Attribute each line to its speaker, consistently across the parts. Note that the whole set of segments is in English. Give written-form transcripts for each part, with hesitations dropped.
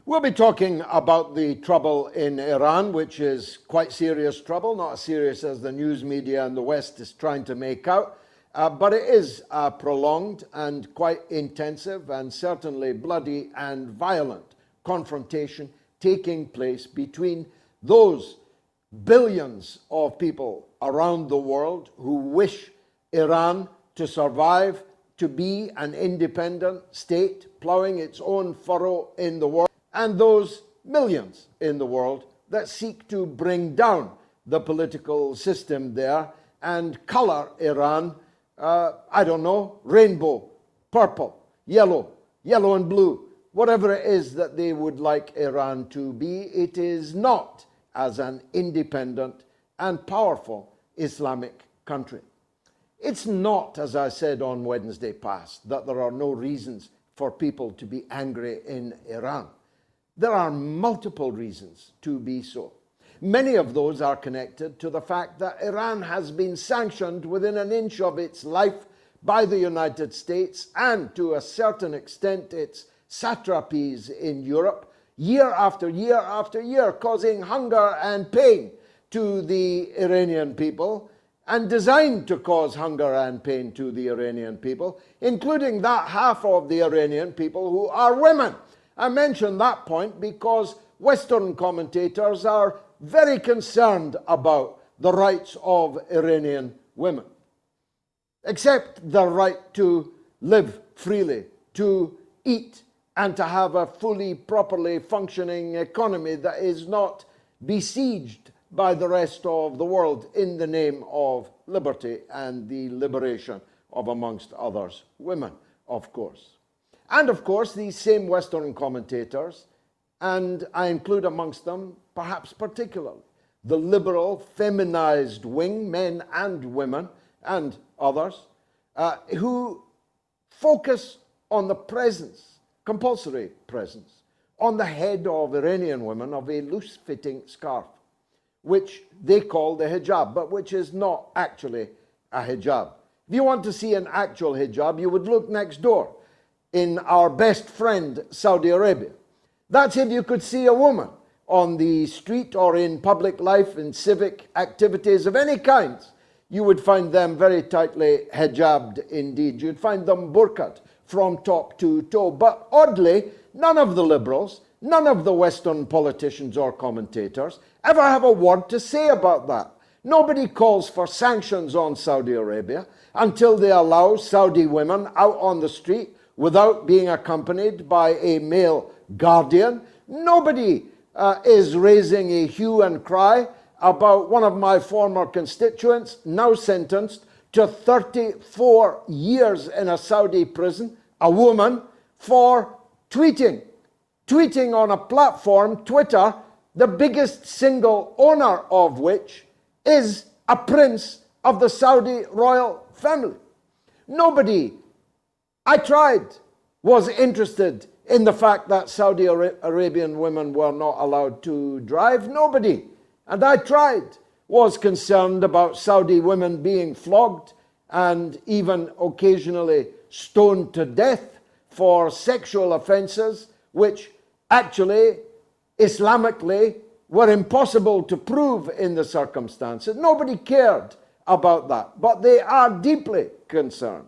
Speaker 1: We'll be talking about the trouble in Iran, which is quite serious trouble, not as serious as the news media in the West is trying to make out, but it is prolonged and quite intensive and certainly bloody and violent confrontation taking place between those billions of people around the world who wish Iran to survive, to be an independent state, ploughing its own furrow in the world, and those millions in the world that seek to bring down the political system there and colour Iran, I don't know, rainbow, purple, yellow and blue, whatever it is that they would like Iran to be. It is not as an independent and powerful Islamic country. It's not, as I said on Wednesday past, that there are no reasons for people to be angry in Iran. There are multiple reasons to be so. Many of those are connected to the fact that Iran has been sanctioned within an inch of its life by the United States and, to a certain extent, its satrapies in Europe, year after year after year, causing hunger and pain to the Iranian people, and designed to cause hunger and pain to the Iranian people, including that half of the Iranian people who are women. I mention that point because Western commentators are very concerned about the rights of Iranian women, except the right to live freely, to eat, and to have a fully, properly functioning economy that is not besieged by the rest of the world in the name of liberty and the liberation of, amongst others, women, of course. And of course, these same Western commentators, and I include amongst them, perhaps particularly, the liberal, feminized wing, men and women, and others, who focus on the presence, compulsory presence, on the head of Iranian women of a loose-fitting scarf, which they call the hijab, but which is not actually a hijab. If you want to see an actual hijab, you would look next door in our best friend, Saudi Arabia. That's if you could see a woman on the street or in public life, in civic activities of any kind. You would find them very tightly hijabbed indeed. You'd find them burqa'd from top to toe. But oddly, none of the liberals, none of the Western politicians or commentators ever have a word to say about that. Nobody calls for sanctions on Saudi Arabia until they allow Saudi women out on the street without being accompanied by a male guardian. Nobody is raising a hue and cry about one of my former constituents, now sentenced to 34 years in a Saudi prison, a woman, for tweeting on a platform, Twitter, the biggest single owner of which is a prince of the Saudi royal family. Nobody, I tried, was interested in the fact that Saudi Arabian women were not allowed to drive. Nobody, and I tried, was concerned about Saudi women being flogged and even occasionally stoned to death for sexual offences, which actually, Islamically, were impossible to prove in the circumstances. Nobody cared about that, but they are deeply concerned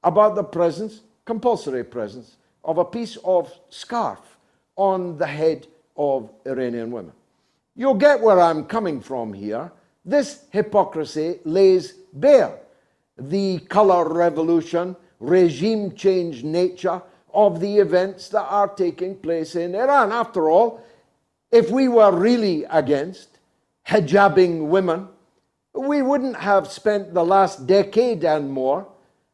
Speaker 1: about the presence, compulsory presence, of a piece of scarf on the head of Iranian women. You'll get where I'm coming from here. This hypocrisy lays bare the colour revolution, regime change nature of the events that are taking place in Iran. After all, if we were really against hijabbing women, we wouldn't have spent the last decade and more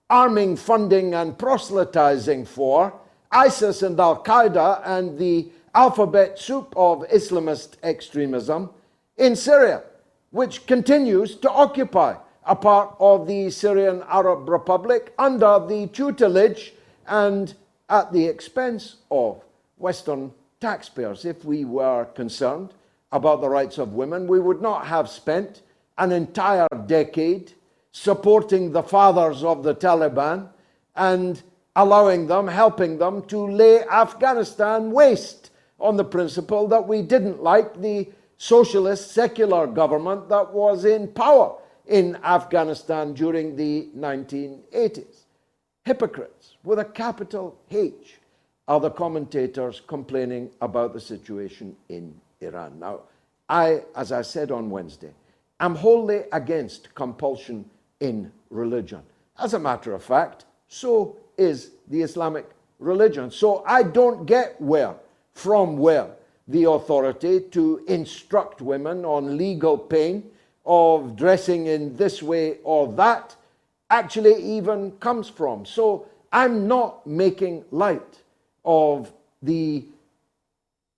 Speaker 1: arming, funding and proselytizing for ISIS and Al-Qaeda and the alphabet soup of Islamist extremism in Syria, which continues to occupy a part of the Syrian Arab Republic under the tutelage and at the expense of Western taxpayers. If we were concerned about the rights of women, we would not have spent an entire decade supporting the fathers of the Taliban and allowing them, helping them to lay Afghanistan waste on the principle that we didn't like the socialist secular government that was in power in Afghanistan during the 1980s. Hypocrites with a capital H are the commentators complaining about the situation in Iran. Now, as I said on Wednesday, am wholly against compulsion in religion. As a matter of fact, so is the Islamic religion. So I don't get from where the authority to instruct women on legal pain of dressing in this way or that actually even comes from. So I'm not making light of the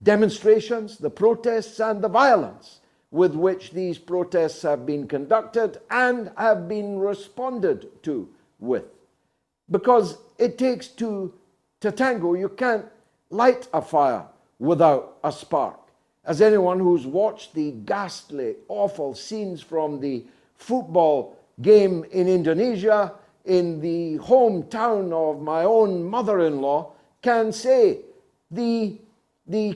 Speaker 1: demonstrations, the protests, and the violence with which these protests have been conducted and have been responded to with. Because it takes two to tango. You can't light a fire without a spark. As anyone who's watched the ghastly, awful scenes from the football game in Indonesia, in the hometown of my own mother-in-law, can say, the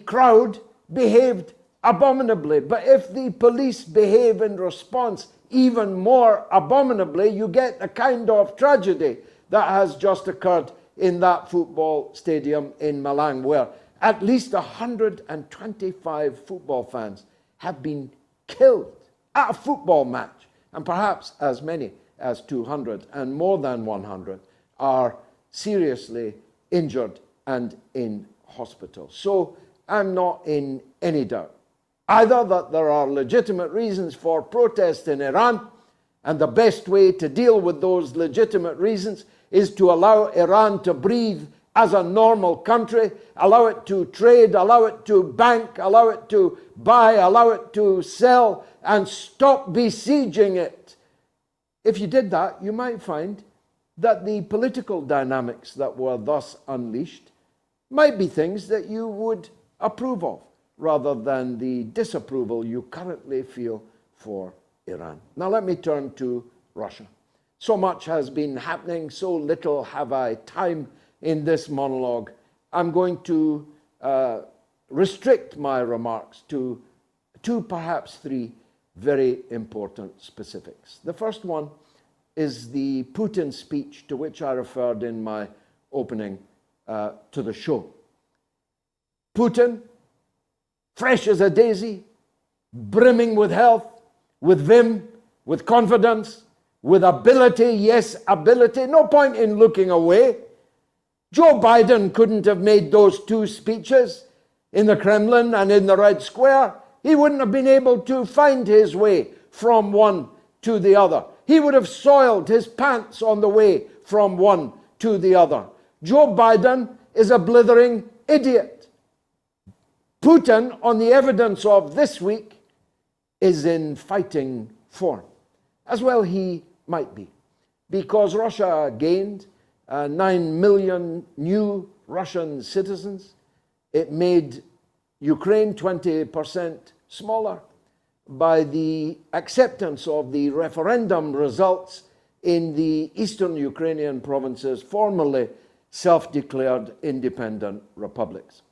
Speaker 1: crowd behaved abominably. But if the police behave in response even more abominably, you get a kind of tragedy that has just occurred in that football stadium in Malang, where at least 125 football fans have been killed at a football match, and perhaps as many as 200 and more than 100 are seriously injured and in hospital. So I'm not in any doubt either that there are legitimate reasons for protest in Iran, and the best way to deal with those legitimate reasons is to allow Iran to breathe as a normal country, allow it to trade, allow it to bank, allow it to buy, allow it to sell, and stop besieging it. If you did that, you might find that the political dynamics that were thus unleashed might be things that you would approve of, rather than the disapproval you currently feel for Iran. Now let me turn to Russia. So much has been happening, so little have I time in this monologue. I'm going to restrict my remarks to two, perhaps three, very important specifics. The first one is the Putin speech to which I referred in my opening to the show. Putin, fresh as a daisy, brimming with health, with vim, with confidence, with ability, yes, ability, no point in looking away. Joe Biden couldn't have made those two speeches in the Kremlin and in the Red Square. He wouldn't have been able to find his way from one to the other. He would have soiled his pants on the way from one to the other. Joe Biden is a blithering idiot. Putin, on the evidence of this week, is in fighting form. As well he might be, because Russia gained 9 million new Russian citizens. It made Ukraine 20% smaller by the acceptance of the referendum results in the eastern Ukrainian provinces, formerly self-declared independent republics.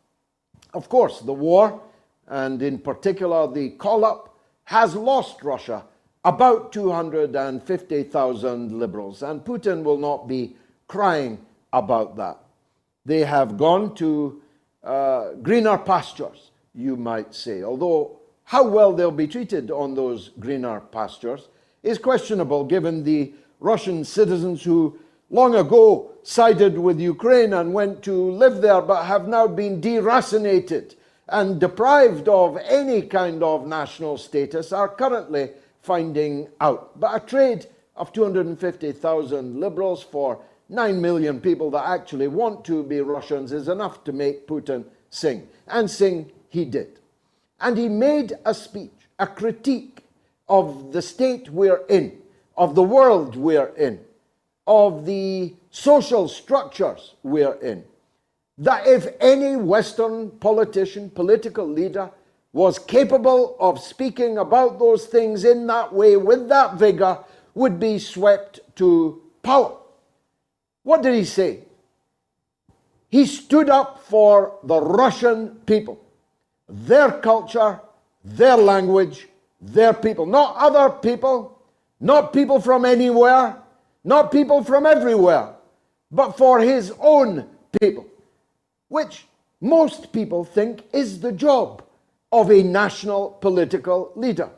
Speaker 1: Of course, the war, and in particular the call-up, has lost Russia about 250,000 liberals, and Putin will not be crying about that. They have gone to greener pastures, you might say, although how well they'll be treated on those greener pastures is questionable, given the Russian citizens who long ago sided with Ukraine and went to live there, but have now been deracinated and deprived of any kind of national status, are currently finding out. But a trade of 250,000 liberals for 9 million people that actually want to be Russians is enough to make Putin sing. And sing he did. And he made a speech, a critique of the state we're in, of the world we're in, of the social structures we're in. That if any Western politician, political leader, was capable of speaking about those things in that way, with that vigor, would be swept to power. What did he say? He stood up for the Russian people. their culture, their language, their people. Not other people, not people from anywhere, not people from everywhere, but for his own people, which most people think is the job of a national political leader,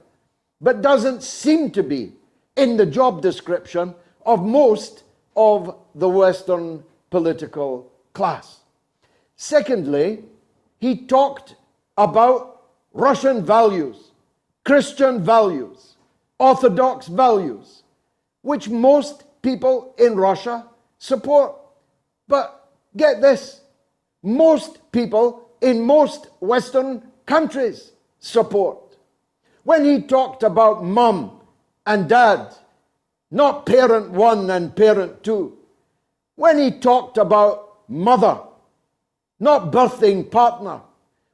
Speaker 1: but doesn't seem to be in the job description of most of the Western political class. Secondly, he talked about Russian values, Christian values, Orthodox values, which most people in Russia support. But get this, most people in most Western countries support. When he talked about mum and dad, not parent one and parent two, when he talked about mother, not birthing partner,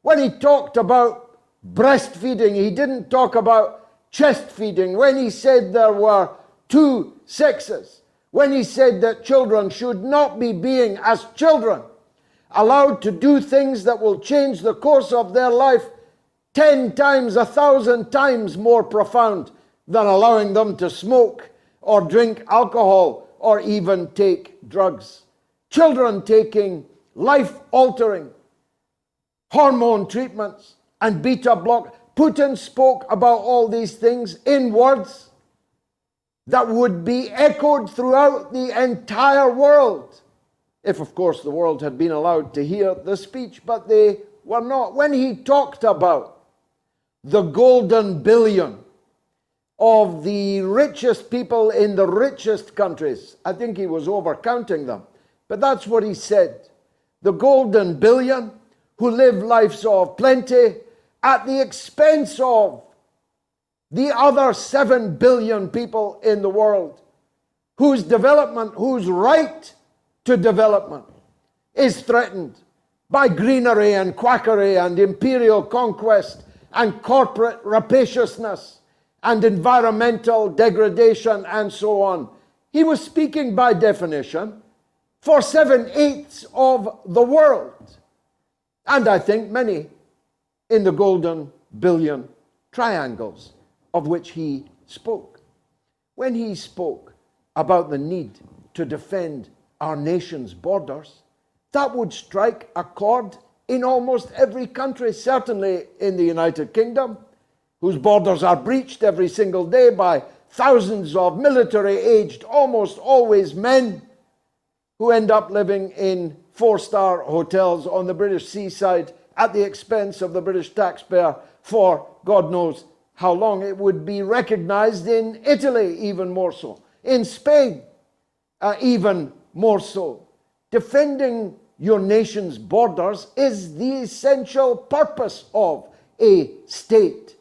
Speaker 1: when he talked about breastfeeding, he didn't talk about chest feeding. When he said there were two sexes, when he said that children should not be being, as children, allowed to do things that will change the course of their life 10 times, 1,000 times more profound than allowing them to smoke or drink alcohol or even take drugs. Children taking life-altering hormone treatments and beta block. Putin spoke about all these things in words that would be echoed throughout the entire world, if of course the world had been allowed to hear the speech, but they were not. When he talked about the golden billion of the richest people in the richest countries, I think he was overcounting them, but that's what he said. The golden billion who live lives of plenty at the expense of the other 7 billion people in the world whose development, whose right to development is threatened by greenery and quackery and imperial conquest and corporate rapaciousness and environmental degradation and so on. He was speaking by definition for 7/8 of the world, and I think many in the golden billion triangles of which he spoke. When he spoke about the need to defend our nation's borders, that would strike a chord in almost every country, certainly in the United Kingdom, whose borders are breached every single day by thousands of military-aged, almost always men, who end up living in 4-star hotels on the British seaside at the expense of the British taxpayer for God knows how long. It would be recognized in Italy even more so, in Spain even more so. Defending your nation's borders is the essential purpose of a state,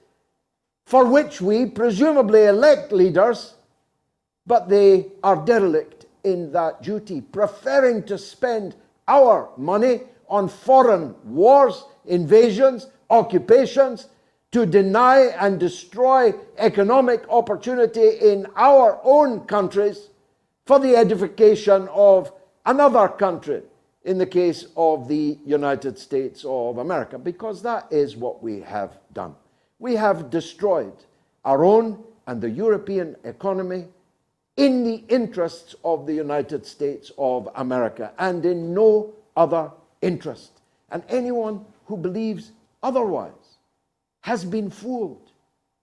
Speaker 1: for which we presumably elect leaders, but they are derelict in that duty, preferring to spend our money on foreign wars, invasions, occupations, to deny and destroy economic opportunity in our own countries for the edification of another country, in the case of the United States of America, because that is what we have done. We have destroyed our own and the European economy in the interests of the United States of America and in no other interest. And anyone who believes otherwise has been fooled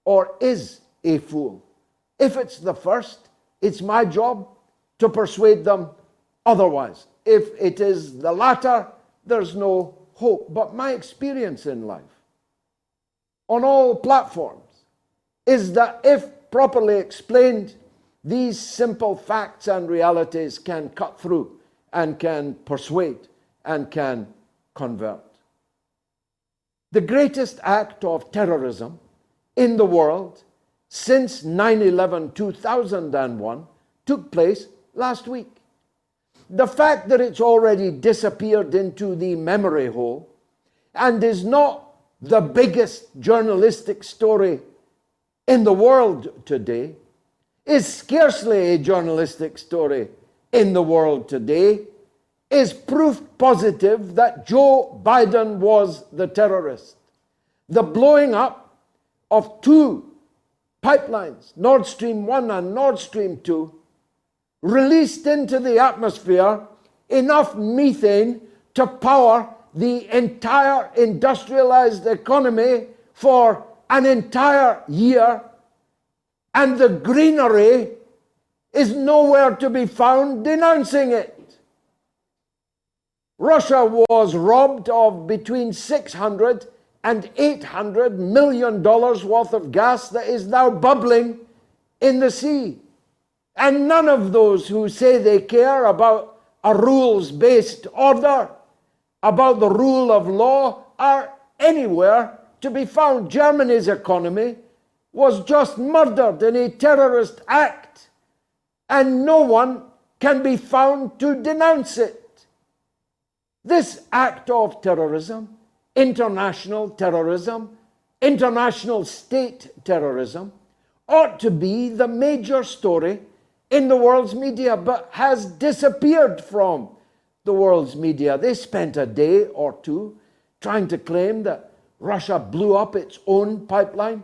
Speaker 1: or is a fool. If it's the first, it's my job to persuade them otherwise. If it is the latter, there's no hope. But my experience in life, on all platforms, is that if properly explained, these simple facts and realities can cut through and can persuade and can convert. The greatest act of terrorism in the world since 9/11/2001 took place last week. The fact that it's already disappeared into the memory hole and is not the biggest journalistic story in the world today is scarcely a journalistic story in the world today, is proof positive that Joe Biden was the terrorist. the blowing up of two pipelines, Nord Stream 1 and Nord Stream 2, released into the atmosphere enough methane to power the entire industrialized economy for an entire year, and the greenery is nowhere to be found denouncing it. Russia was robbed of between $600 and $800 million worth of gas that is now bubbling in the sea. And none of those who say they care about a rules-based order, about the rule of law, are anywhere to be found. Germany's economy was just murdered in a terrorist act, and no one can be found to denounce it. This act of terrorism, international state terrorism, ought to be the major story in the world's media, but has disappeared from the world's media. They spent a day or two trying to claim that Russia blew up its own pipeline,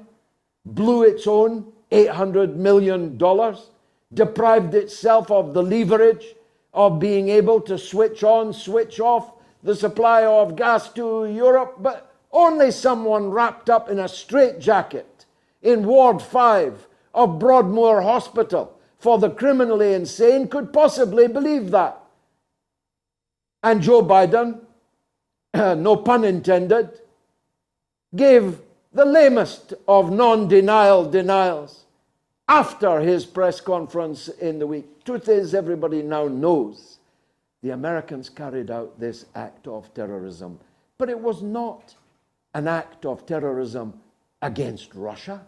Speaker 1: blew its own $800 million, deprived itself of the leverage of being able to switch on, switch off the supply of gas to Europe, but only someone wrapped up in a straitjacket in Ward 5 of Broadmoor Hospital for the criminally insane could possibly believe that. And Joe Biden, no pun intended, gave the lamest of non-denial denials after his press conference in the week. Truth is, everybody now knows the Americans carried out this act of terrorism, but it was not an act of terrorism against Russia,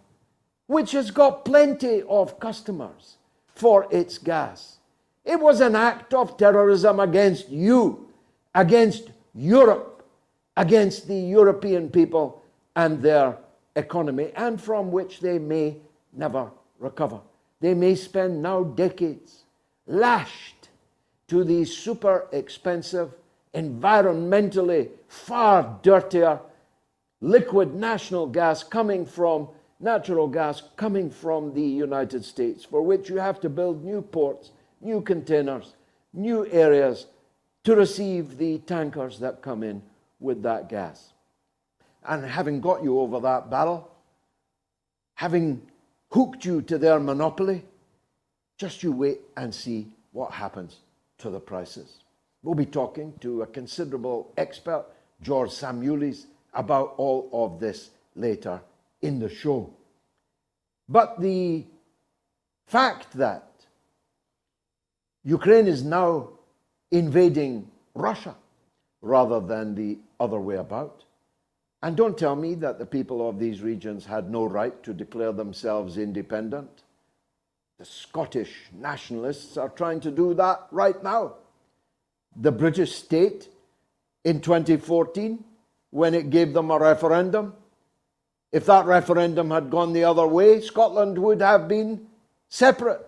Speaker 1: which has got plenty of customers for its gas. It was an act of terrorism against you, against Europe, against the European people and their economy, and from which they may never recover. They may spend now decades lashed to the super expensive, environmentally far dirtier liquid natural gas coming from the United States, for which you have to build new ports, new containers, new areas to receive the tankers that come in with that gas. And having got you over that barrel, having hooked you to their monopoly, just you wait and see what happens to the prices. We'll be talking to a considerable expert, George Samuelis, about all of this later in the show. But the fact that Ukraine is now invading Russia rather than the other way about, and don't tell me that the people of these regions had no right to declare themselves independent. The Scottish nationalists are trying to do that right now. The British state in 2014, when it gave them a referendum, if that referendum had gone the other way, Scotland would have been separate,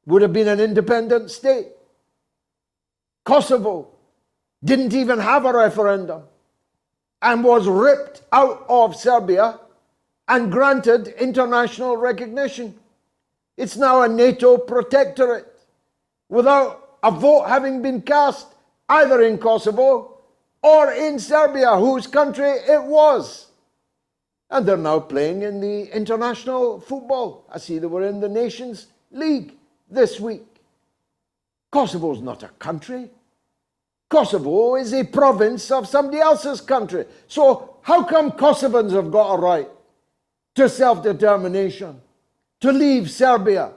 Speaker 1: would have been an independent state. Kosovo didn't even have a referendum and was ripped out of Serbia and granted international recognition. It's now a NATO protectorate without a vote having been cast either in Kosovo or in Serbia, whose country it was. And they're now playing in the international football. I see they were in the Nations League this week. Kosovo's not a country. Kosovo is a province of somebody else's country. So how come Kosovans have got a right to self-determination, to leave Serbia,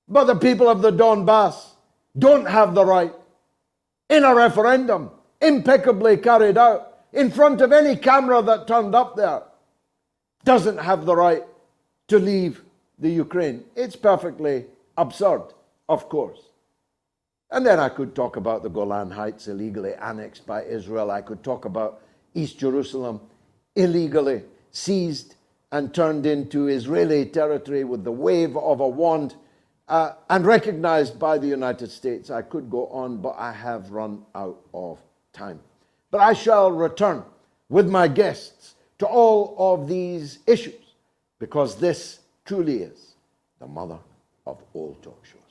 Speaker 1: but the people of the Donbass don't have the right, in a referendum impeccably carried out in front of any camera that turned up there, doesn't have the right to leave the Ukraine? It's perfectly absurd, of course. And then I could talk about the Golan Heights illegally annexed by Israel. I could talk about East Jerusalem illegally seized and turned into Israeli territory with the wave of a wand and recognized by the United States. I could go on, but I have run out of time. But I shall return with my guests to all of these issues, because this truly is the mother of all talk shows.